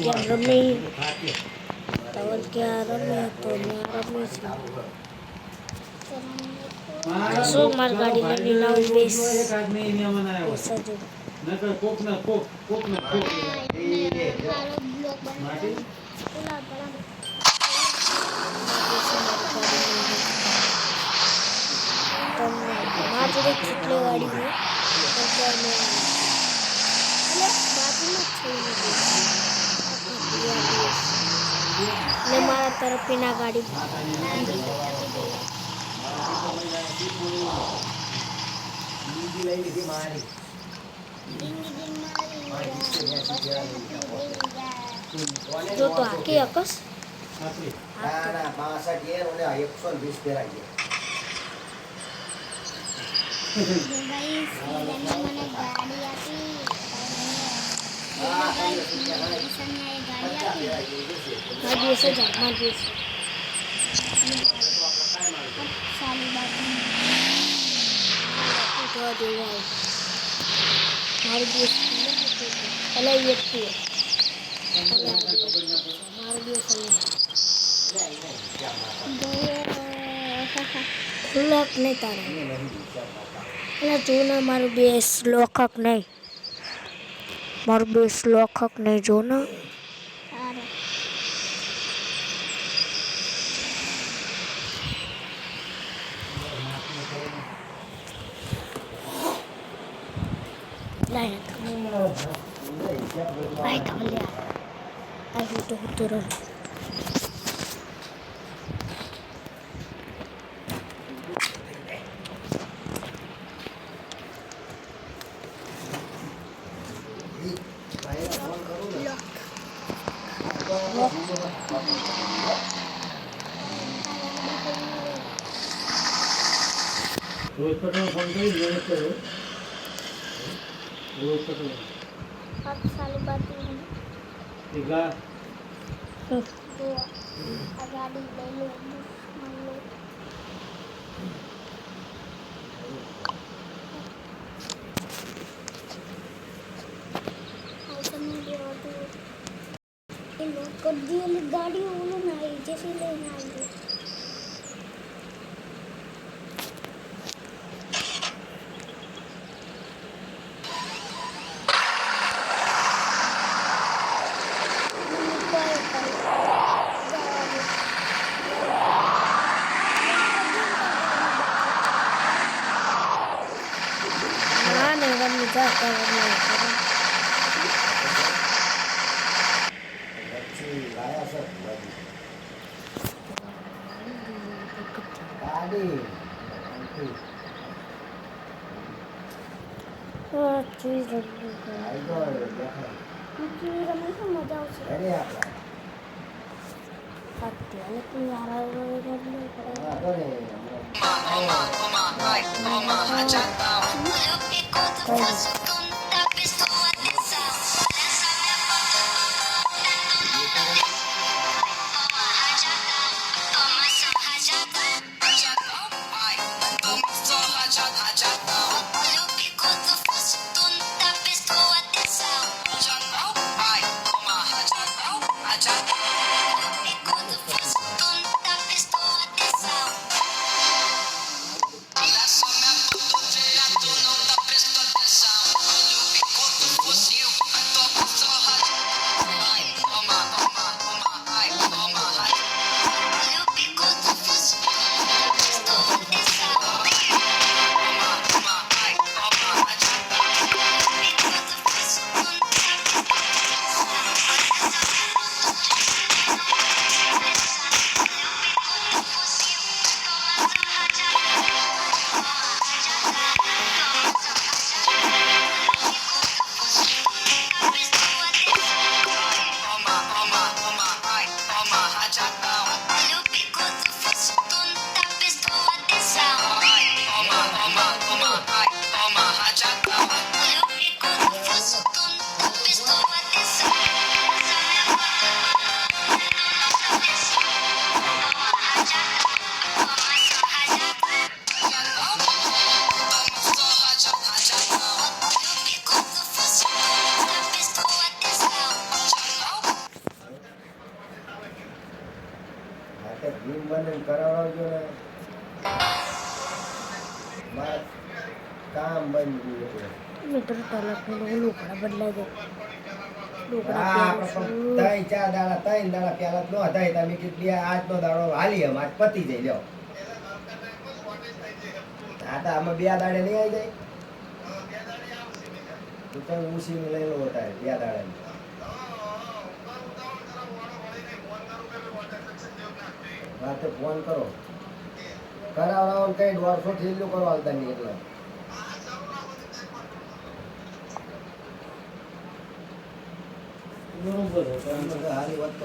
Game rummy तवल क्या रमे तो मैं रमी छी कसो मार गाड़ी लेनी ना बेस ऐसा जो न कर कोक ना कोक कोक ना कोक कालो ब्लॉक बना पुला बड़ा कैसे मार गाड़ी लेनी तब मार जोड़े कितने गाड़ी में और क्या मैं अरे बाजू में छोड़ने दे दिया बेस ले मारा तरफ पे ना गाड़ी जो तो आके अकस ના ના 62 યે ઓલે 120 પેરા ગયા भाई सीजन में मैंने गाड़ी आती હા भाई તમને सीजन में ये गाड़ी आती मार दिए से जा मार दिए से अब साली बात उठा दे भाई मार दिए पहले ये थी मार दिए सही खुलक नहीं तारा अरे जो ना मारो बेस लोखक नहीं मारो बेस लोखक नहीं जो ना अरे लाया था आई था ले आई तो तुरंत रोज पटना फोन करी मेरे को रोज पटना अब साली बात ठीक है तो गाड़ी ले लो मान लो ऐसा नहीं दिया तो ये लोग कर दिए गाड़ी वो ना आई जैसे लेना आई हाँ नहीं रमी जाता रमी પછી લાયા સર ગાડી हाँ चीज रमी આઈ ગયો દેખાય क्योंकि रमी को मजा आवશે અરે આપડા અત્યારે કોઈ હારા વગર નહીં કરે હા તો રે બને કરાવડાવજો ને મારે કામ બંધ ગયું એટલે મીટર તલાકનું લોકડા બદલાઈ દો લોકડા હા આપણે ત્રણ ચાર દાડા પહેલા જ ન હતા તમે કેટલી આજનો દાડો હાલી એમ આજ પતી જાય લ્યો હા તો આમાં 2 દાડે નહીં આવી જાય તું તો ઉસીને લઈ લો હતા 2 દાડાની હા તો ફોન કરો કરાવડાવો કઈ 150 થેલીઓ કરો હાલતા નહીં એટલે બરોબર છે. હારી વાત તો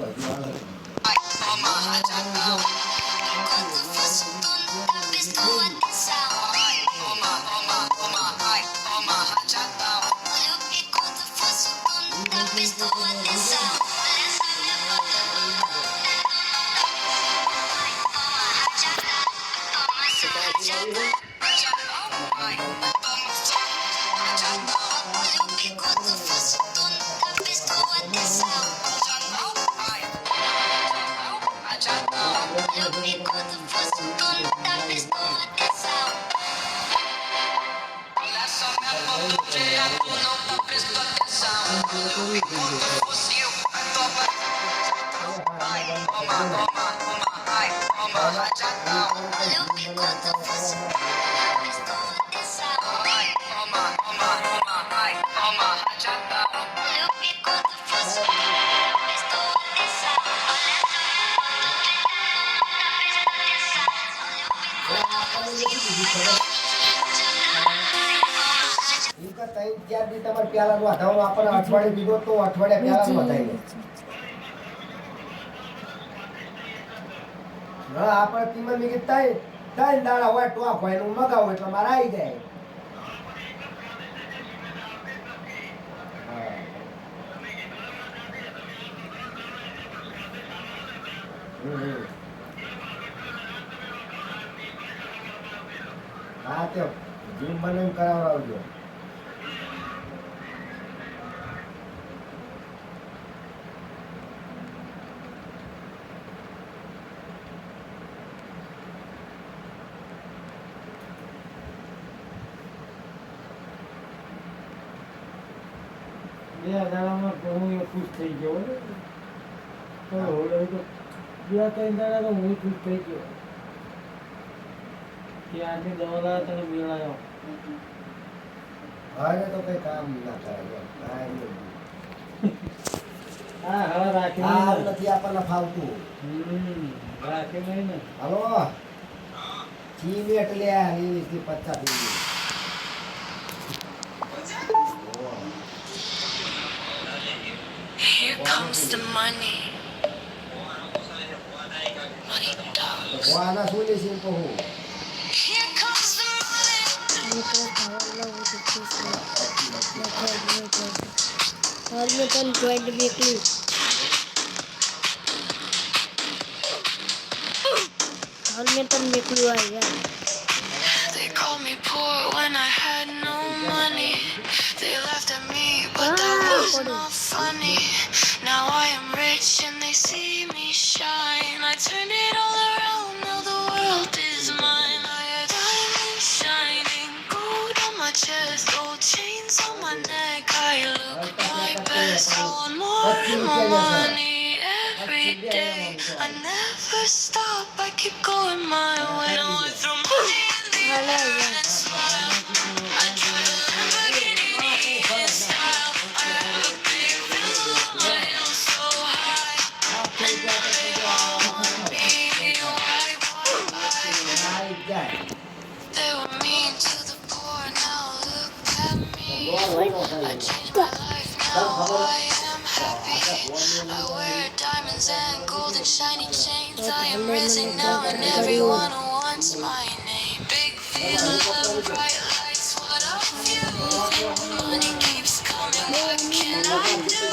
હજી આવે તમારે પેલાનું વધારવાનું આપણને અઠવાડિયે દીધો તો અઠવાડિયા પેલાનું વધારી લે હા આપણે કિંમત મેં કીધું ત્રણ દાડા હોય ટોપ હોય એનું મગાવું એટલે મારે આવી જાય હા તો જીમ બને કરાવડાવજો બે દાડામાં તો હું એ ખુશ થઈ ગયો તો હવે તો 2-3 દાડા તો હું ખુશ થઈ ગયો કે આજે દવા લાવ્યા તને મેળાયો હવે તો કઈ કામ ના કરે હા હવે રાખી આ નહીં નથી આપણને ફાવતું રાખી નહીં ને હલો ચીમેટ લે 20 થી 50 Here comes the money. Money talks. વાના સુલે સિમ કહું Here comes the money. મીટર ખાવા લાવું તો હાલ મેં તને જોઈન્ટ બેકલી હાલ મેં તને બેકલું આવી યાર They called me poor when I had no money. They laughed at me, but that was not funny. Now I am rich and they see me shine. I turn it all around, now the world is mine. I had diamonds shining, gold on my chest, gold chains on my neck. I look my best. I want more and more money every day. I never stop, I keep going my way. Now I throw money in the air and smile. I drive a Lamborghini in style. I have a big villa on my hill so high. And now they all want me. Why, why? આવી જાય They were mean to the poor, now look at me. I changed my life, now I am happy. I wear diamonds and gold and shiny chains. I am risen now and everyone wants my name. Big villa, bright lights, what a view. Money keeps coming, what can I do?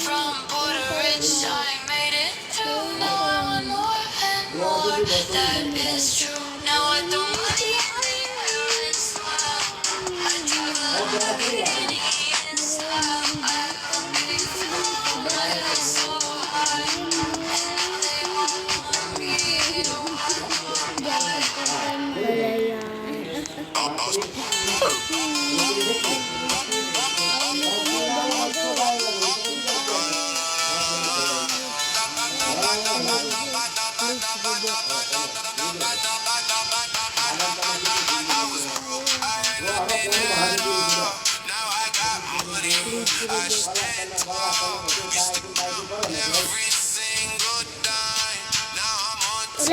From poor to rich, I made it through. Now I want more and more, that is true. Now I throw money in the air and smile. I drive a Lamborghini in style. I have a big villa on my hill so high. And now they all want me.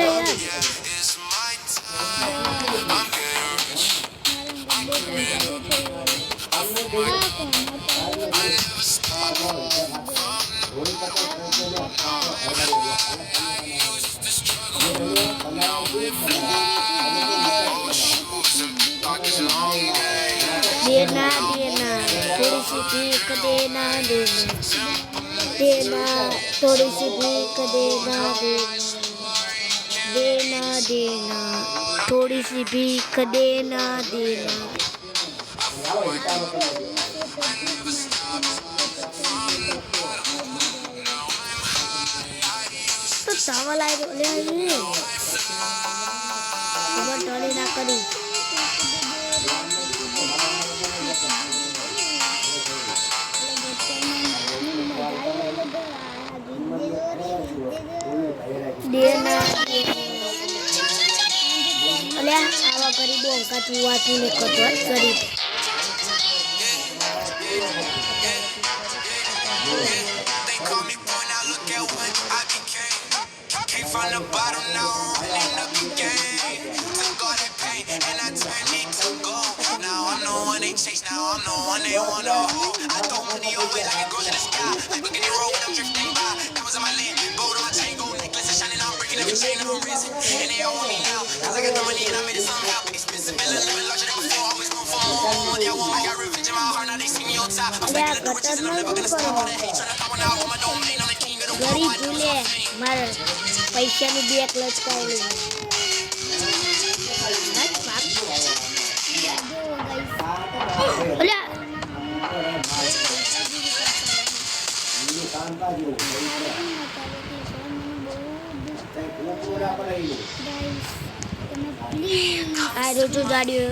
છે યાર देना देना थोड़ी सी भीख देना देना देना थोड़ी सी भीख देना देना देना देना थोड़ी सी भीख देना देना तो चावल आए ले आइए खबर टोली ना करी देना अल्યા આવા ગરીબો અંકાથી વાતું ને કરતો ગરીબ They call me boy, now look at what I became. Came from the bottom, now I'm running up the game. Took all that pain and I turned it to gold. Now I'm the one they chase, now I'm the one they wanna hold. I throw money away like it grows in the sky. Like look at the road when I'm drifting by. That was on my lane, gold on my chain, gold necklace is shining. I'm breaking every chain and I'm risen. And they all want me now, cause I got the money and I made it somehow. Expensive, been living larger than before, always going for more. They want me, got revenge in my heart, now they see me on top. I'm અલ્યા speaking of the riches and I'm never gonna stop all that hate. Tryna throw one out on my domain, I'm the king of the world. ગરીબ ભૂલે મારે પૈસાની bag લચકાવેલી અલ્યા આ રોજો ગાડીઓ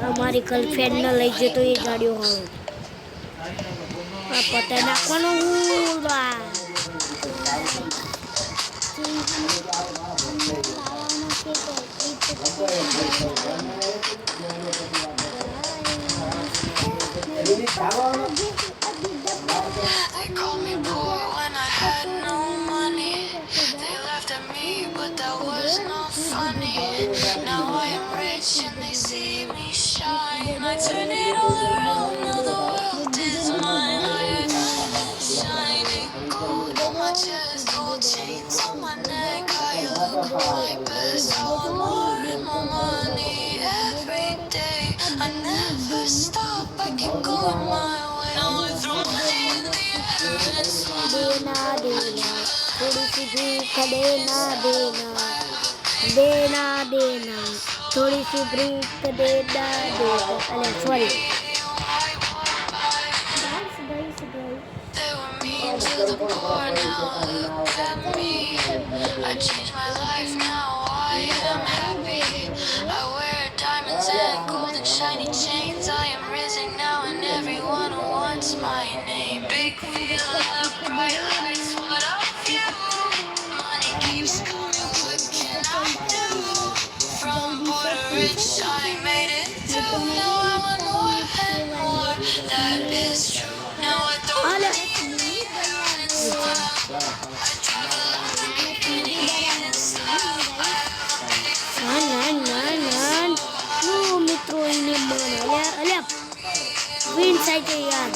અમારી girlfriend ને લઈ જતો એ ગાડીઓ હાવ આ પતા નાખવાનું They called me poor when I had no money. They laughed at me, but that was not funny. Now I am rich and they see me shine. I turn it all around, now the world is mine. I am shining gold on my chest, gold chains on my neck. I look my best, I want more and more money every day. I never stop, I keep going my way. Now I throw money in the air and smile. देना देना थोड़ी सी भीख देना देना देना देना थोड़ी सी भीख देना देना अरे sorry They were mean to the poor, now look at me. I changed my life, now I am happy. I wear diamonds and golden shiny chains. I am risen now and everyone wants my name. Big wheel and bright lights, what of you? Money keeps coming, what can I do? From poor to rich, I made it too. Now I want more and more, that is true. Now I don't अरे ના ના ના નો મિત્રો એને મને અલ્યા અલ્યા win side યાર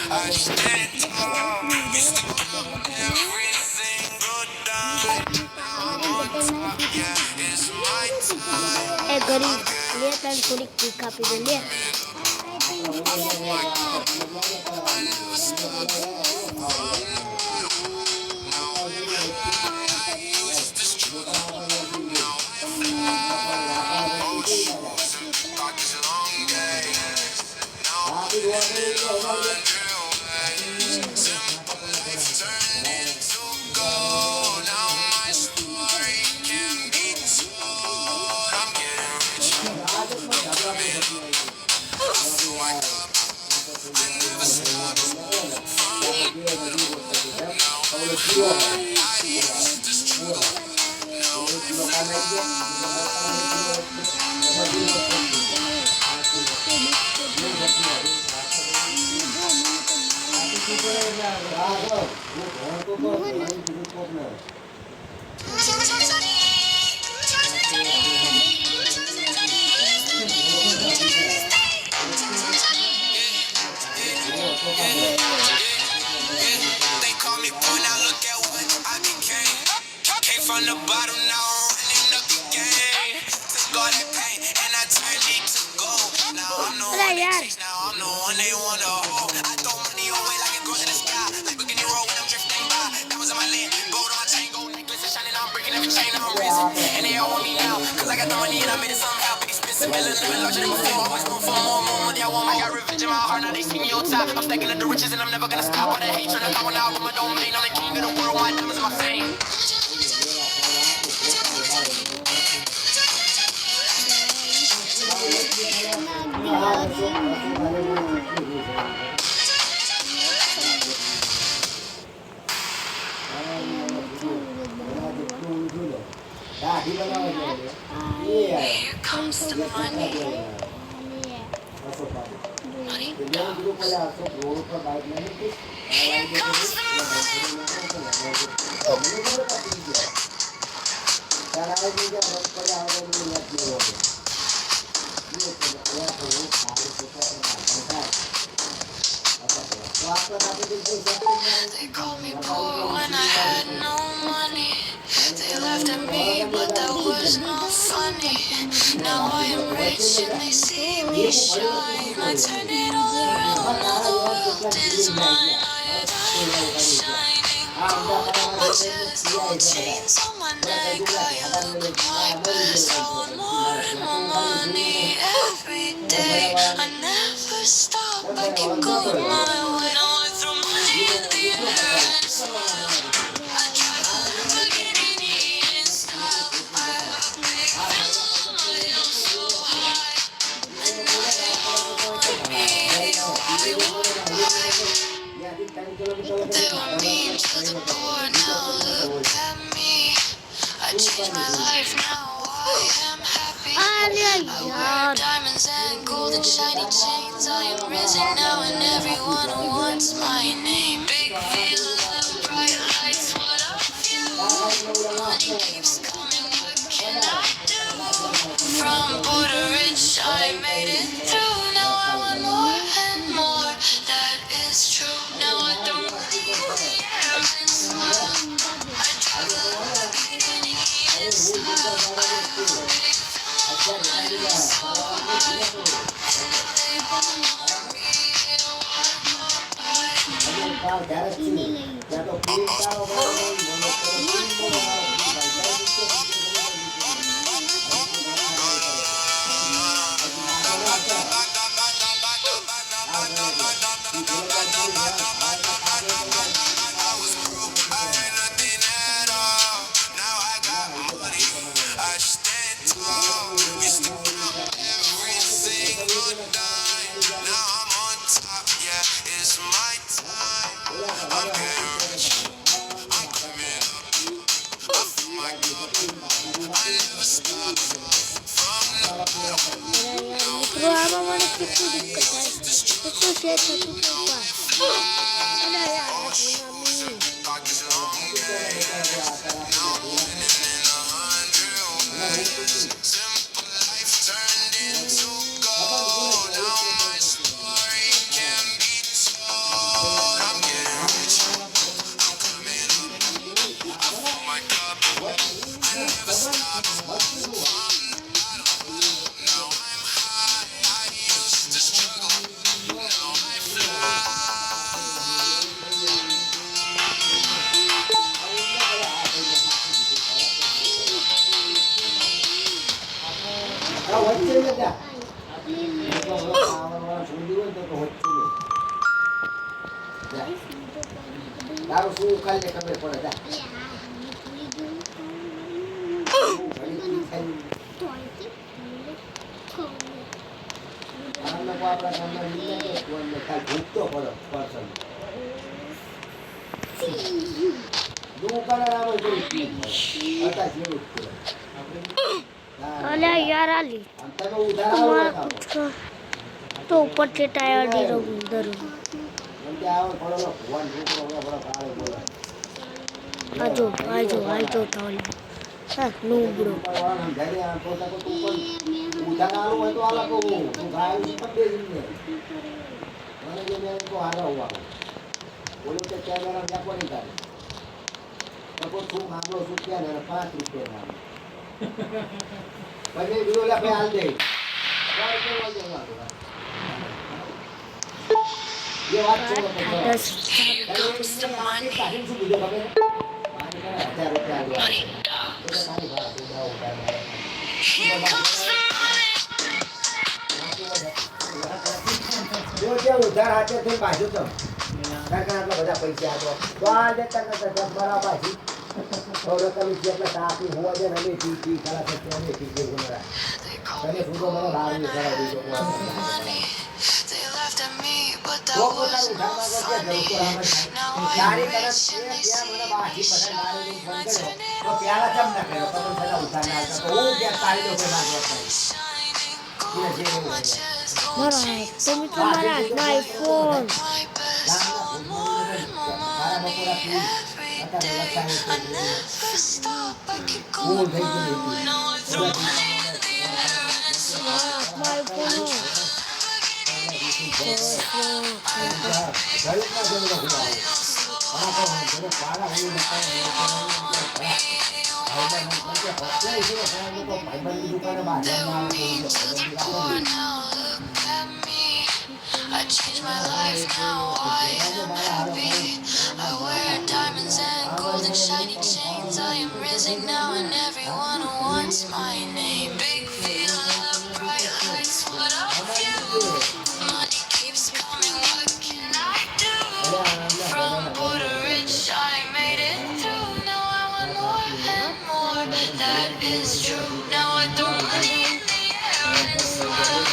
I just did it tomorrow. Used to go everything go down. Now I'm on top, yeah, it's my time. એ ગરીબ લે તને થોડીક ભીખ આપી દે લે Never They call me boy, now look at what I became. Came from the bottom, now I'm running up the game. Took all that pain and I turned it to gold. Now I'm the one they chase, now I'm the one they wanna hold. I throw money away like it grows in the sky. Like bikini roll when I'm drifting by. Diamonds on my lid, gold on my chain, gold necklace is shining. I'm breaking every chain, I'm risen. And they all want me now, cause I got the money and I made it somehow. Big expensive, living larger than before. Always going for more money. I want, I got revenge in my heart, now they see me on top. I'm stacking up the riches and I'm never gonna stop. All that hate trying to come out with my domain. I'm the king of the world, my diamonds are my fame. દાઢી બનાવો જોઈએ. એ યાર. Here comes the money. Ashok Babu. જેવું group ઓલા Ashok road ઉપર bike લઈને હતી. Here comes the money. ત્યારે આવે છે કે રસ પર આવે તો યાદ નહીં હોય. They called me poor when I had no money. They laughed at me, but that was not funny. Now I am rich and they see me shine. I turn it all around, now the world is mine. I am shining gold on my chest, gold chains on my neck. I look my best, I want more and more money every day. I never stop, I keep going my way. Now I throw money in the air and smile. I drive a Lamborghini in style. I have a big family, I'm so high. And now they all want me, they want they were mean to the poor, now look at me. I changed my life, now I am happy. I wear diamonds and gold and shiny chains. I am risen now and everyone wants my name. Big villa, bright lights, what a view. Money keeps coming, what can I do? From poor to rich, I made it through. Now I want more and more, that is true. Now I throw money in the air and smile. I drive a Lamborghini in style. I have a big family, I'm so high. And they all want me, they want more. ત્યાં તો feel કારો I stand tall. Used to count every single dime. Now I'm on top, yeah, it's my time. I'm getting rich, I'm coming up. I fill my cup, I never stop. From the bottom, મિત્રો આમાં મને કેટલી દિક્કત થાય કેટલું છે થતું અને યાર mummy pockets long, now I'm winning in 100 ways. Simple life turned into gold. Now my story can be told. I'm getting rich, I'm coming up. I fill my cup, I never stop. From the bottom, now I'm high. I used to struggle, now I fly. વચ્ચે જતા છોડી હોય તો વચ્ચે તારું શું ખાલી ખબર પડે જા આપણા ગામમાં લીધા તો ખાલી ભૂખતો પડે પર્સન દુકાને આમ જ કરી હતા જેવું જ છે. હા. અલ્યા યાર આલી આમ તમે ઉધાર આવો તમારા ને कुछ का तो ऊपर से टायर दी रहूं उधर એમ કે આવો પડો ભગવાન છોકરો બડો કાળો બોલે आजो ताली हाँ नूबड़ो ભગવાન આમ જઈને આમ પોતા કો તું પણ ઉધાર આલો હોય તો આલા કો તું ગાય ની પક દે ને મને જે મેં તો આરા હુઆ બોલો કે કેમેરા જાકો નહીં તારે તો કો તું મામલો શું કે ને 5 રૂપિયા ના પછી વિડિયો લે હાલ દે કાઈ કે વાજો ના ये बात छोड़ो तो मार्केट का हिंसू मुझे खबर है 1000 रुपया लिया तो सारी बात पूरा होता है जो क्या उधार आते थे बाजू तो सरकार का बड़ा पैसा आ तो आ देता ना तो जब बड़ा बाजी और कभी जे अपना साथी हुआ जे नहीं ठीक करा सकते हैं ठीक है गुना मैंने सुनो मेरा बाहर नहीं करा दी They laughed at me, but that वो was उधार not मांगो क्या funny. Now I सारी am तरफ rich ये and they क्या see मेरा बाजी me पसंद आ रही shine. I है turn it तो प्याला जब ना करो तो थोड़ा उतार ना तो वो क्या सारी लोग के मार देते हैं shining ये gold जे on वो my chest. मारा है तुम तुम्हारा हाथ iPhone My best, I want more and more money every day. I never stop, I keep going on. Now I throw money in the air and smile. IPhone गलत ना जो लोग हुआ वहां पर हम जो पाला हुई लगता है भाई बहन के हफ्ते इसे खाने को भाई बहन की दुकान में बाहर ना Poor now, look at me. I changed my life, now I am happy. I wear diamonds and gold and shiny chains. I am rising now and everyone wants my name. Big feel of bright lights, what of you? Money keeps coming, what can I do? From poor to rich, I made it through. Now I want more and more, that is true. Now I throw money in the air and smile.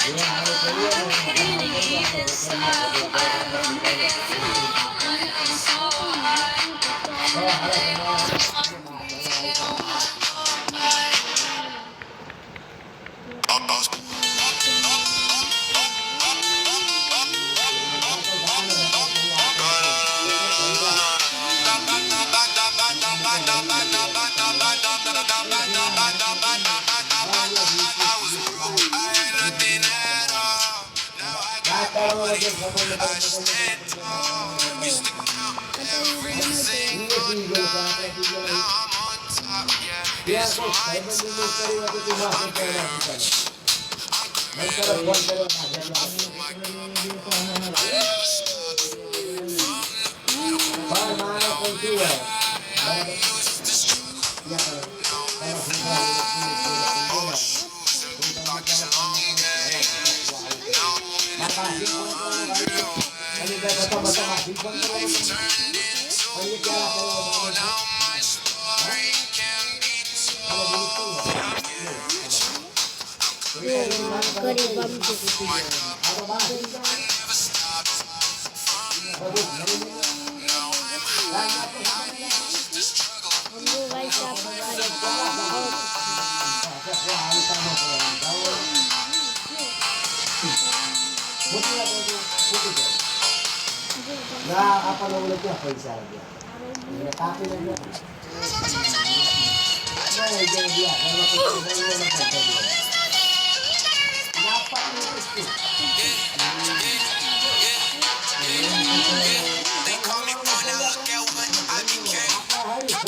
I travel around getting even style. I have a big flow, my head so high. They want money, they want more. गरीब हम भाई ना अपन लोग क्या पैसा आ गया मेरे काफी लग गया नहीं दे दिया मैं ना पानी इसको They call me boy, now look at what I became.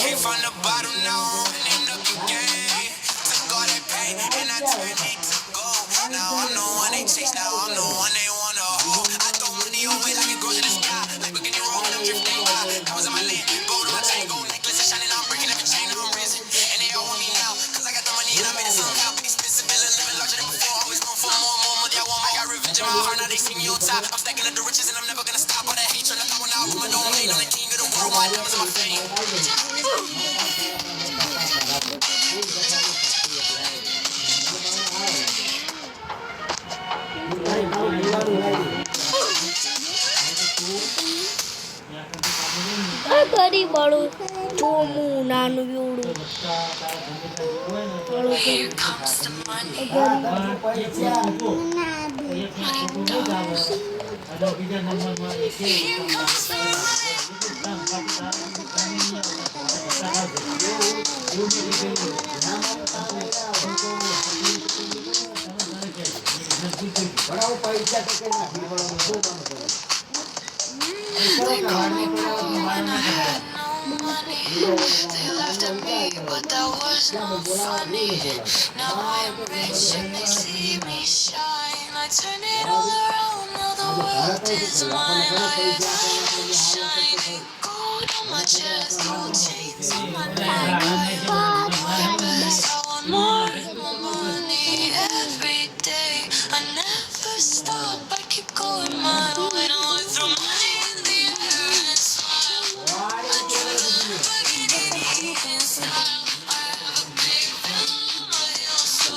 Came from the bottom, now I'm winning up the game. Took all that pain and I turned it to gold. Now I'm the one they chase, now I'm the one they wanna hold. I throw money away like it grows in the sky. Like looking you wrong, I'm drifting high. That was in my lane, gold on my chain, gold necklace is shining. I'm breaking every chain, I'm risen. And they all want me now, cause I got the money and I made it somehow. Expensive, bill, living larger than before. Always going for more money, I want more. I got revenge in my heart, now they see me on top. I'm stacking up the riches and I'm never gonna stop. All that hate, trying to throw one out, put my domain on the king of the world. My diamonds on my fame. કરી બળું ચોમું નાનું બીવડું બળું કરી Comes the money. હા, તમે પૈસા ના બી અને બીજા નંબરમાં એક Here comes the money. ભણાવો પૈસા તો કઈ નાખી ભણાવો શું કામ કરો They call me poor when I had no money. They laughed at me, but that was not funny. Now I am rich and they see me shine. I turn it all around, now the world is mine. I have shiny gold on my chest, gold chains on my neck. My best, I want more and more money every day. I never stop, I keep going my way. Now I throw money in the air and smile. I do it Lamborghini in style. I have a big bill on my heel, so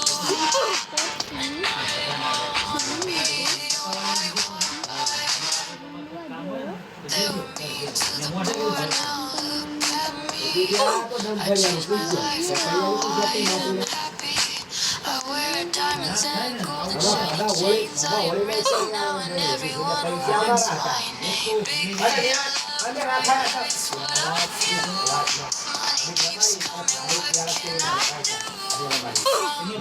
they were mean to the poor, now look at me. બીજા તો દમ I ભર્યા changed my life, now I am happy. I wear diamonds and gold chains. I am rich now and everyone wants my name. Baby, અને રાખા that's what I feel. Money keeps coming, what can I do?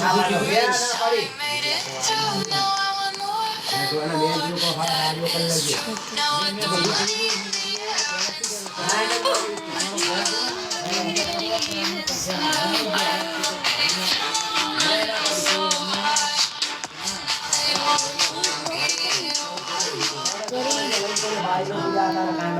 ના પાડો બે ના પાડી Made it through, now I want more and તો એના બેન લોકો ભાઈ આજો કરી લેજો now I throw money in the air and smile. ભાઈ નો બીજા તારા કામ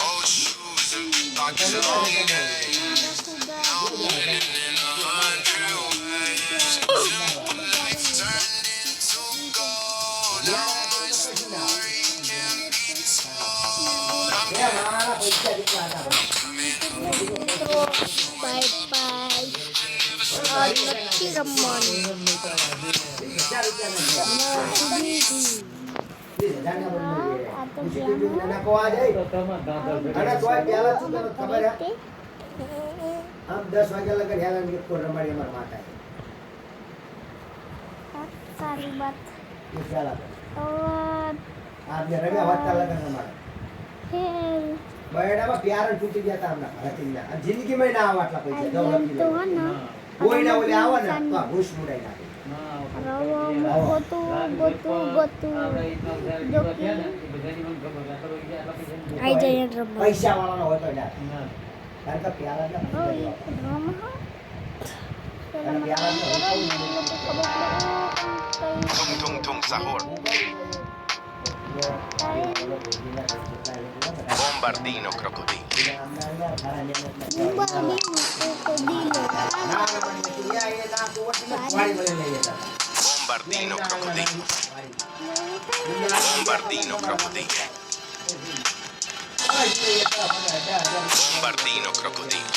Old shoes and pockets long days. Now I'm living in 100 ways. Simple life turned into gold. Now my story can be told. I'm bye bye નથી રમવાનું આમ 10 વાગ્યા લગન હેલાન એક કોર રમાડી અમાર માતા સારી વાત એ ચાલા और આ બે રમ્યા વાતા લગન અમાર फिर બયડામાં પ્યાર તૂટી ગયા તા હમણાં હતીના અને જિંદગીમાં ના આવા આટલા પૈસા अगर तो है ना કોઈ ના ઓલે આવો ને તો આ ઘૂસ મુડાઈ નાખે આઈ જાય રમવા પૈસા વાળાનો હોય તો ના કારણ કે પ્યાર જ tung tung tung sahur. Bombardino crocodilo. Bombardino crocodilo. Bombardino crocodilo.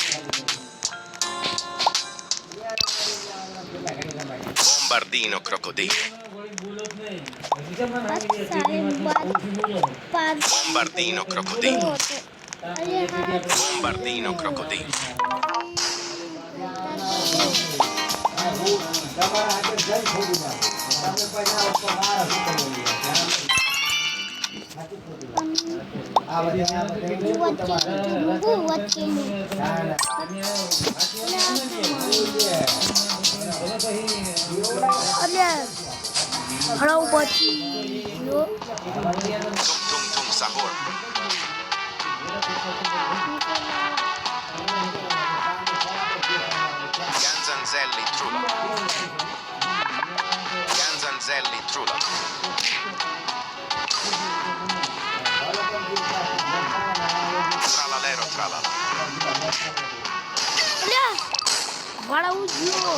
Bombardino crocodilo. Bombardino crocodilo. Bombardino crocodilo. Bombardino crocodilo. હળવ પછી Tung tung tung sahur. Ganzanzelli Trulala. Ganzanzelli Trulala. Tralalero tralala. અલ્યા વળાવું ગયો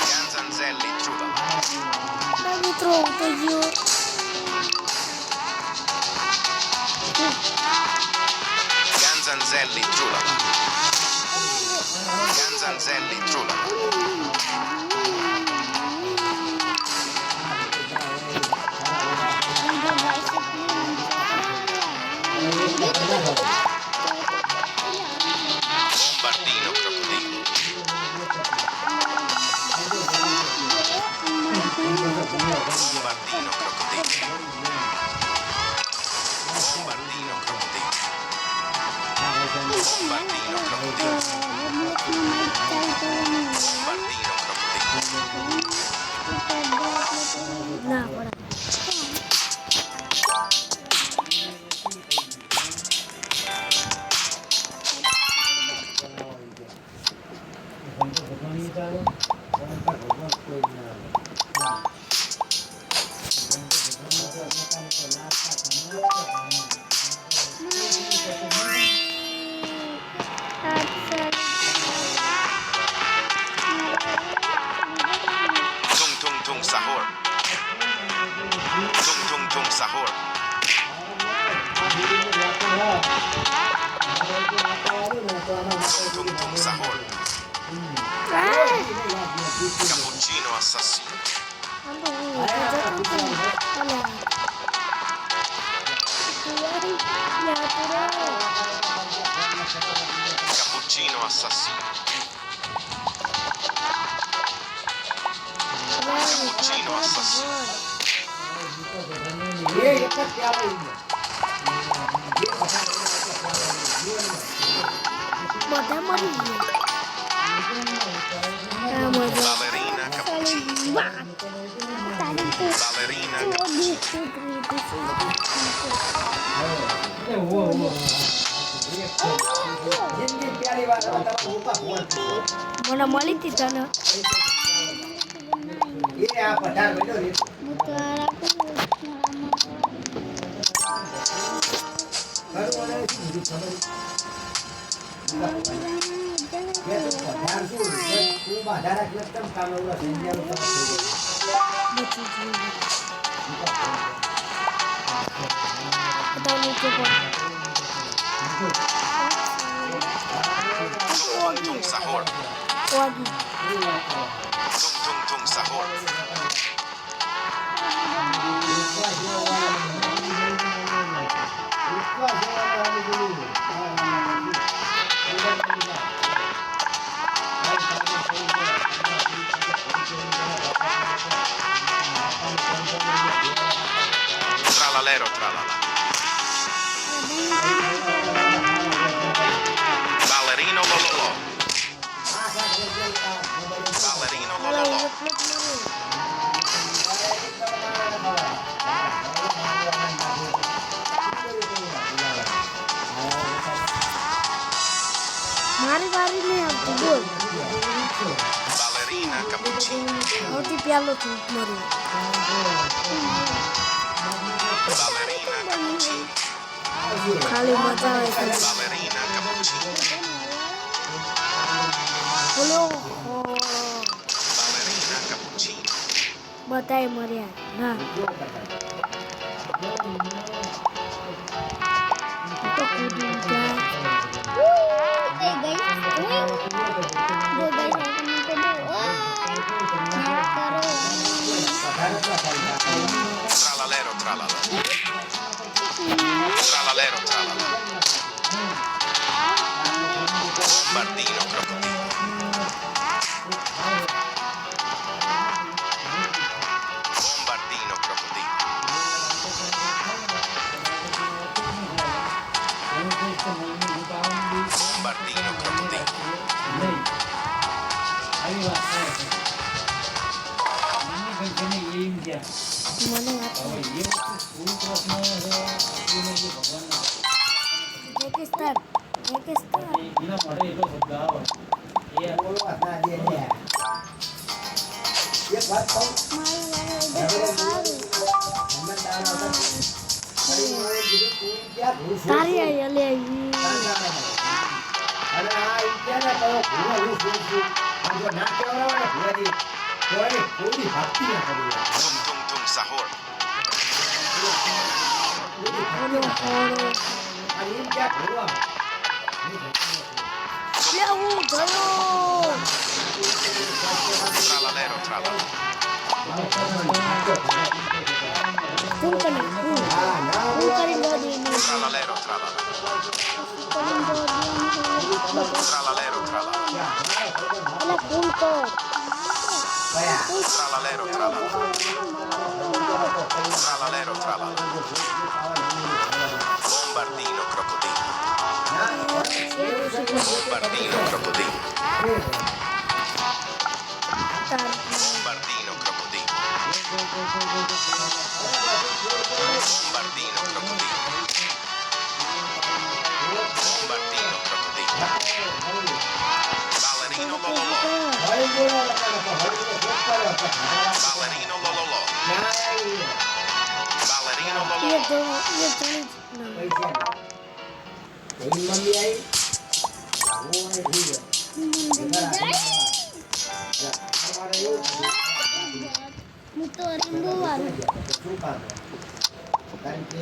Ganzanzelli Trulala. ના મિત્રો હું તો ગયો Ganzanzelli Trulala. Ganzanzelli Trulala. Bombardino crocodilo. Bombardino crocodilo. Bombardino crocodilo. Bombardino crocodilo. Bombardino crocodilo. ના વળા ભગવાન ચાલે ભગવાન કોઈ ના Tung tung tung sahur. Tung tung tung sahur. Tung tung tung sahur. Cappuccino assassino. Cappuccino assassino. Cappuccino assassino. એ એક જ પ્યાલો ઈ. બધા મરી ગયા આ મજા Ballerina cappuccino. Ballerina cappuccino. જિંદગી પ્યારી વાત હવે તમે ઊભા ફોન કરો. મને મળી હતી તને એ આ પધાર બન્યો રે. ઘરવાળાએ શું કીધું ખબર? કે તું પધાર શું? તું બાધા રાખી કેમ કામ એવું સંજ્ઞાનું સમજ થઈ ગયું? બચી ગયું બધા નીચે પણ Tung tung tung sahur. વાગી Tung tung tung sahur. Tralalero tralala. Ballerino lololo. Ballerino मला lololo. उलटलंच नाही મારી વારી નહીં આવતી બોલ Ballerina cappuccino. સૌથી પહેલો તું મર્યો Ballerina cappuccino. ખાલી મજા આવે છે Ballerina cappuccino. બોલો Ballerina cappuccino. બધાય મર્યા ના તો કૂદી જાય Tralalero tralala. Tralalero tralala. Bombardino crocodilo. Bombardino crocodilo. Bombardino crocodilo. નહીં આવી વાત થાય છે મને કંઈ એમ ગયા મને વાત હવે એ વસ્તુ પૂરું પ્રશ્ન છે એને જે ભગવાનના પાકિસ્તાન રેગિસ્તાન એના મળે એટલો શબ્દ આવે એ બોલવા ના દે ને એક વાત કહું મારું વાળું સારું હમણાં દાણ આવતા અરે ઓય કીધું તું ક્યાં ઘૂસ તારી આઈ લે ઈ અને આ ઇત્યાને કયો ભૂવા હું છું આ જો ના કહેવાય ને ભૂવાજી કોઈ કોઈ ભક્તિ ના કરી Tum tum tum sahur. ઓલો હોરો આ ઈ ક્યાં ભૂવા લે હું ગયો Tralalero tralala. ફૂલ કરી ફૂલ હા ના ફૂલ કરી દો દી Tralalero tralala. Tralalero tralala. એટલે ફૂલ કર કયા Tralalero tralala. Tralalero tralala. Bombardino crocodilo. Bombardino crocodilo. Bombardino crocodilo. Bombardino crocodilo. Bombardino crocodilo. Ballerino lololo. હરી બોલા લખા હરી ને ફોટ કર્યો Ballerino lololo. Ballerino એ lololo. તો એ ચડી પૈસા એની મમ્મી આવી હું અહીં થઈ ગયો તમારે એવું હું તો રેમ્બો વાળું શું કામ કારણ કે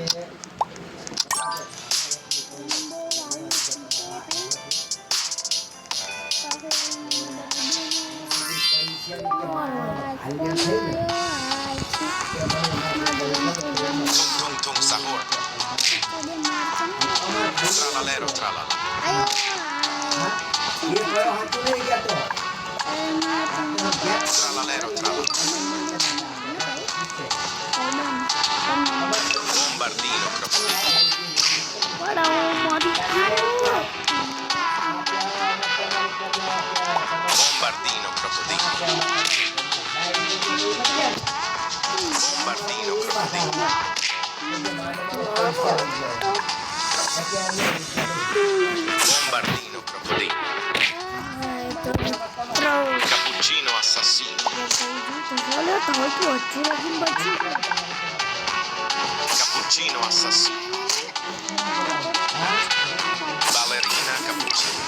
Tum tum sahur. Tralalero tralala. એ કયો હાથું નહીં કહેતો Tralalero tralala. Bombardino crocodilo. પડાવો Modi Bombardino crocodilo. Bombardino crocodilo. Bombardino crocodilo. Cappuccino assassino. olha tá muito ótimo aqui embaixo Cappuccino assassino. Ballerina cappuccino.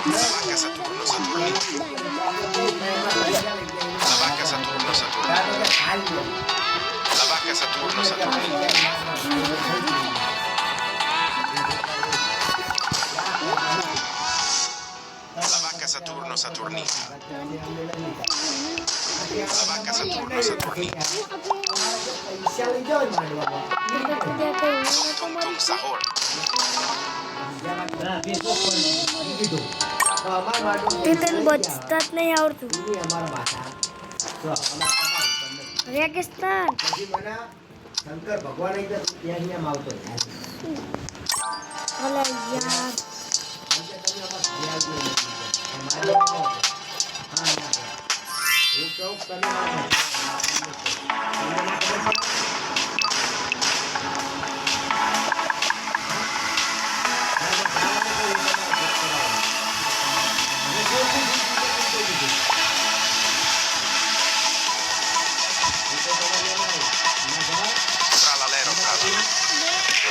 La vacca Saturno Saturnino. La vacca Saturno Saturnino. La vacca Saturno Saturnino. La vacca Saturno Saturnino. La vacca Saturno Saturnino. પૈસા લઈ જાઓ માંડવામાં Tum tum tum sahur. ના બે તો પણ કીધું તો અમાર માટે તે તને બચતા જ નહીં આવડતું અમારા ભાષા તો અમારા તમારું રેગિસ્તાન પછી મને શંકર ભગવાન ત્યાં અહીંયા આવતો ઓલા યાર હું કહું તમે Tralalero tralala.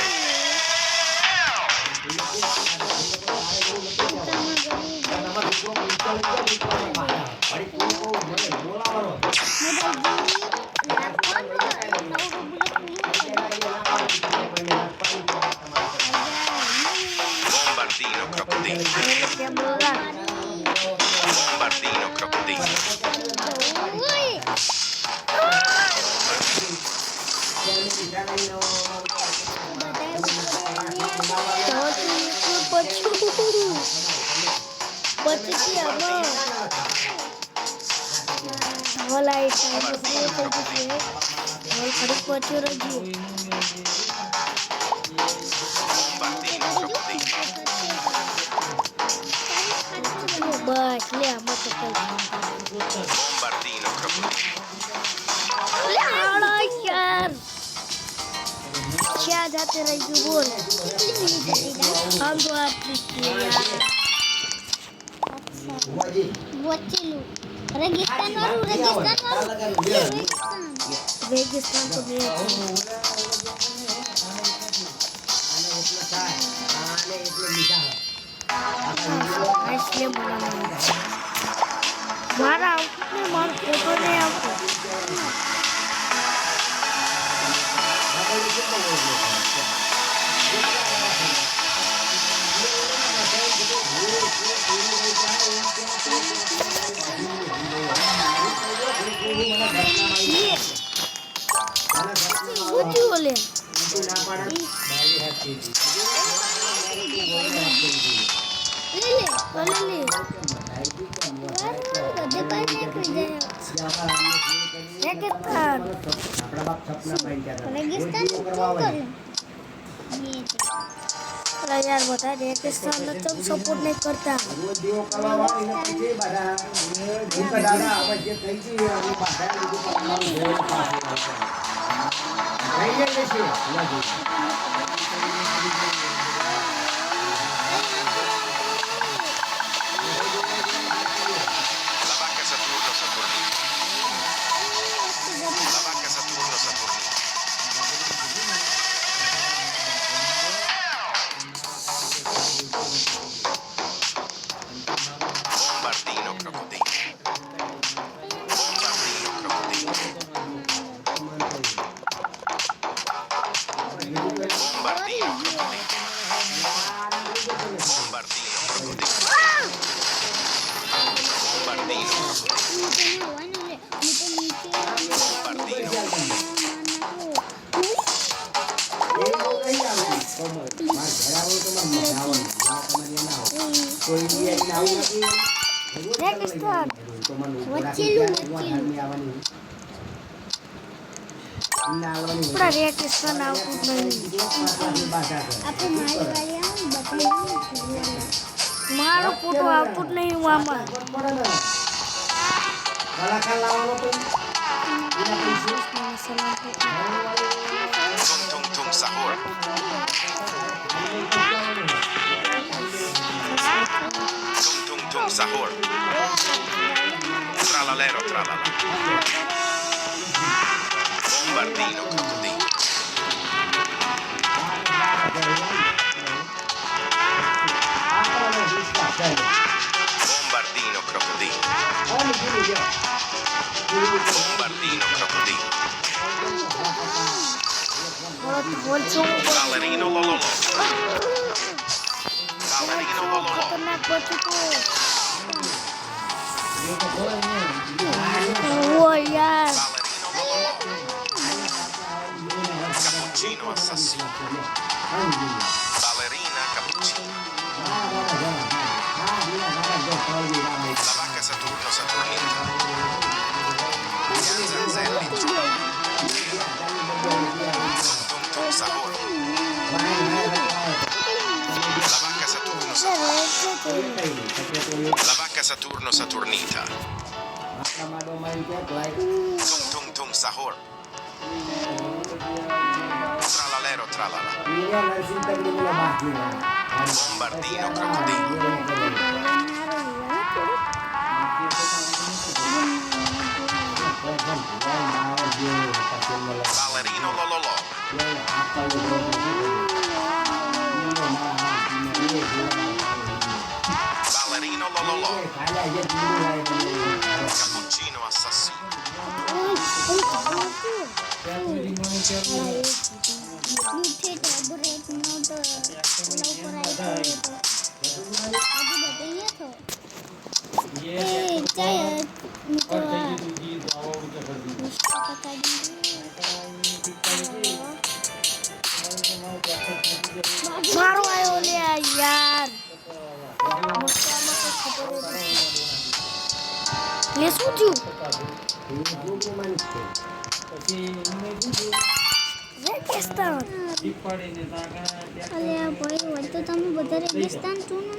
Bombardino crocodilo. કે બોલા Bombardino crocodilo. પછી આમાં ઓલા એ ટાઈમ થઈ ગયું હવે ખરી પહોંચ્યો રજી Bombardino crocodilo. બસ લે આમાં તો કઈ Bombardino crocodilo. લે આડા યાર ક્યાં જાતે રહી ગયું બોલ કેટલી મિનિટ હતી ડાન્સ? આમ તો આટલી જ છે યાર અચ્છા ઉમાજી વચેલું રેગિસ્તાન વાળું રેગિસ્તાન રેગિસ્તાન તો બે આને એટલો થાય આને એટલો મીઠા આઈસ્ક્રીમ બનાવવાનું મારા આવતું ને મારો ફોટો નહીં આવતો શું થયું લે ના પાડે બાયડી હાથી લે લે ભલે લે બધે પાસે નીકળી જાય રેગિસ્તાન આપણા બાપ સપના પાઈ ગયા રેગિસ્તાન શું કર્યું અરે યાર બધા રેગિસ્તાનને તો સપોર્ટ નહીં કરતા રોજ દીવો કરવા વાળી નથી બધા ભૂખ દાદા હવે જે થઈ ગઈ હવે બાધા લીધું કરવાનું ઘોર પાછું થઈ જાય છે ઉમાજી La vacca Saturno Saturnita. La vacca Saturno Saturnita. Bombardino crocodilo. Bombardino crocodilo. Bombardino crocodilo. Bombardino crocodilo. Bombardino રેગિસ્તાન આપણા રેગિસ્તાન આવતું જ નહીં આપણે મારી વાળી આવે ને બકરી મારો ફોટો આવતું જ નહીં આમાં કલાકાર લાવવાનો તો Tung tung tung sahur. Tung tung tung sahur. Tralalero tralala. Bombardino crocodilo. Bombardino crocodilo. Bombardino crocodilo. Ballerino lololo. Ballerino lololo. ખતરનાક બચ્ચું તો ઓ યાર Ballerino lololo. Cappuccino assassino. Ballerina cappuccino. La vacca Saturno Saturnita. Gli zanzelli giù. Tung tung sahur. La vacca Saturno Saturnita. La vacca Saturno Saturnita. Tung tung tung sahur. Tralalero tralala. Bombardino crocodilo. Ballerino lololo. Ballerino lololo. Cappuccino assassino. મારો આવ્યો લે યાર મોટામાં તો ખબર જ નથી. લે શું થયું રેગિસ્તાન શીખવાડીને તાગણા અલે આ ભાઈ હોય તો તમે બધા રેગિસ્તાન ચૂનો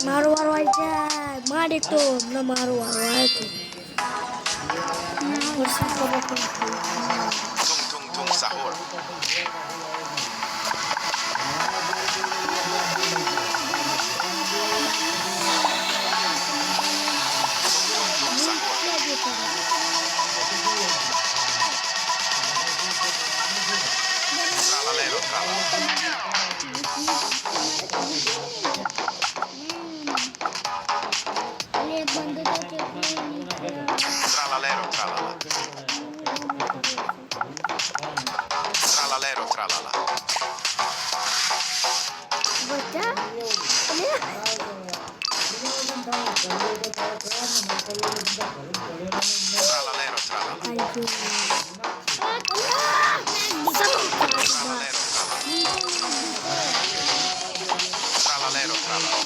મારો વારો આવી જાય મારે તો હમણાં મારો વારો આવ્યો હતો વરસાદ પડે પણ Tung tung tung sahur. Tralalero, tralala. અને એક બંદો તો ચકલી Tralalero, tralala. Tralalero, tralala. બધા Tralalero, tralala. આવી Tralalero, tralala.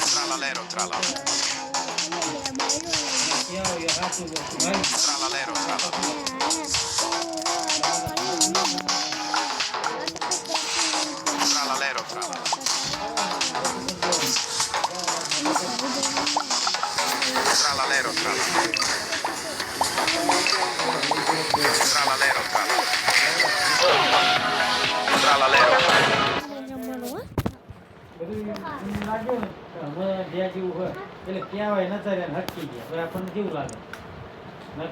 Tralalero, tralala. ક્યાં હોય હાથું વસ્તુ ભાઈ Tralalero, tralala. Tralalero, tralala. Tralalero, tralala. Tralalero, tralala. Tralalero. રમવાનું બધું એમ લાગ્યું ને કે હમણાં જ્યાં જેવું હોય એટલે કહેવાય નતા રહ્યા ને હટકી ગયા હવે આપણને કેવું લાગે નકર